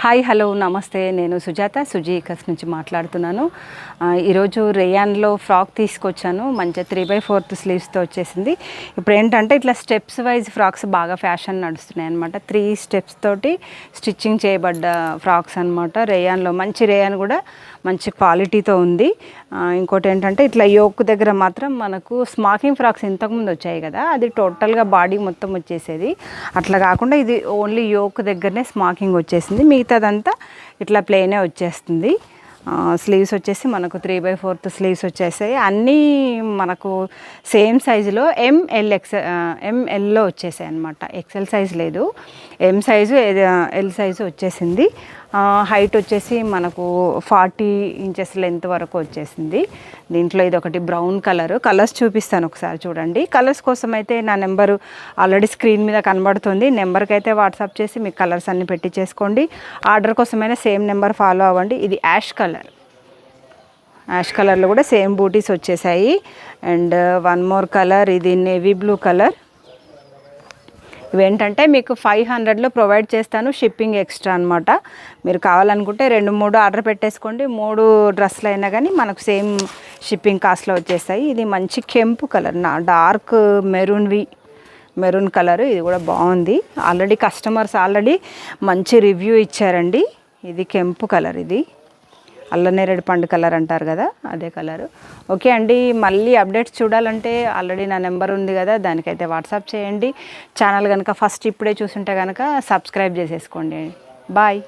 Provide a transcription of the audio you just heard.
Hi hello నమస్తే, నేను సుజాత సుజీకస్ నుంచి మాట్లాడుతున్నాను. ఈరోజు రేయాన్లో ఫ్రాక్ తీసుకొచ్చాను. మంచిగా 3/4 స్లీవ్స్తో వచ్చేసింది. ఇప్పుడు ఏంటంటే ఇట్లా స్టెప్స్ వైజ్ ఫ్రాక్స్ బాగా ఫ్యాషన్ నడుస్తున్నాయి అనమాట. 3 స్టెప్స్ తోటి స్టిచ్చింగ్ చేయబడ్డ ఫ్రాక్స్ అనమాట. రేయాన్లో మంచి రేయాన్ కూడా మంచి క్వాలిటీతో ఉంది. ఇంకోటి ఏంటంటే ఇట్లా యోక్ దగ్గర మాత్రం మనకు స్మాకింగ్ ఫ్రాక్స్ ఇంతకుముందు వచ్చాయి కదా, అది టోటల్గా బాడీ మొత్తం వచ్చేసేది. అట్లా కాకుండా ఇది ఓన్లీ యోక్ దగ్గరనే స్మాకింగ్ వచ్చేసింది, మిగతాదంతా ఇట్లా ప్లెయినే వచ్చేస్తుంది. స్లీవ్స్ వచ్చేసి మనకు 3/4 స్లీవ్స్ వచ్చేసాయి. అన్నీ మనకు సేమ్ సైజులో ఎంఎల్లో వచ్చేసాయి అనమాట. ఎక్సెల్ సైజ్ లేదు, ఎం సైజు ఎల్ సైజు వచ్చేసింది. హైట్ వచ్చేసి మనకు 40 ఇంచెస్ లెంత్ వరకు వచ్చేసింది. దీంట్లో ఇది ఒకటి బ్రౌన్ కలర్స్ చూపిస్తాను ఒకసారి చూడండి. కలర్స్ కోసం అయితే నా నెంబరు ఆల్రెడీ స్క్రీన్ మీద కనబడుతుంది. నెంబర్కి అయితే వాట్సాప్ చేసి మీకు కలర్స్ అన్నీ పెట్టించేసుకోండి. ఆర్డర్ కోసమైనా సేమ్ నెంబర్ ఫాలో అవ్వండి. ఇది యాష్ కలర్లో కూడా సేమ్ బూటీస్ వచ్చేసాయి. అండ్ వన్ మోర్ కలర్, ఇది నేవీ బ్లూ కలర్. ఇవేంటంటే మీకు 500లో ప్రొవైడ్ చేస్తాను, షిప్పింగ్ ఎక్స్ట్రా అనమాట. మీరు కావాలనుకుంటే 2-3 ఆర్డర్ పెట్టేసుకోండి. 3 డ్రెస్సులు అయినా కానీ మనకు సేమ్ షిప్పింగ్ కాస్ట్లో వచ్చేస్తాయి. ఇది మంచి కెంపు కలర్, డార్క్ మెరూన్ కలర్. ఇది కూడా బాగుంది. కస్టమర్స్ ఆల్రెడీ మంచి రివ్యూ ఇచ్చారండి. ఇది కెంపు కలర్, ఇది అల్లనేరేడు పండు కలర్ అంటారు కదా, అదే కలరు. ఓకే అండి, మళ్ళీ అప్డేట్స్ చూడాలంటే ఆల్రెడీ నా నెంబర్ ఉంది కదా, దానికైతే వాట్సాప్ చేయండి. ఛానల్ కనుక ఫస్ట్ ఇప్పుడే చూసుంటే కనుక సబ్స్క్రైబ్ చేసేసుకోండి. బాయ్.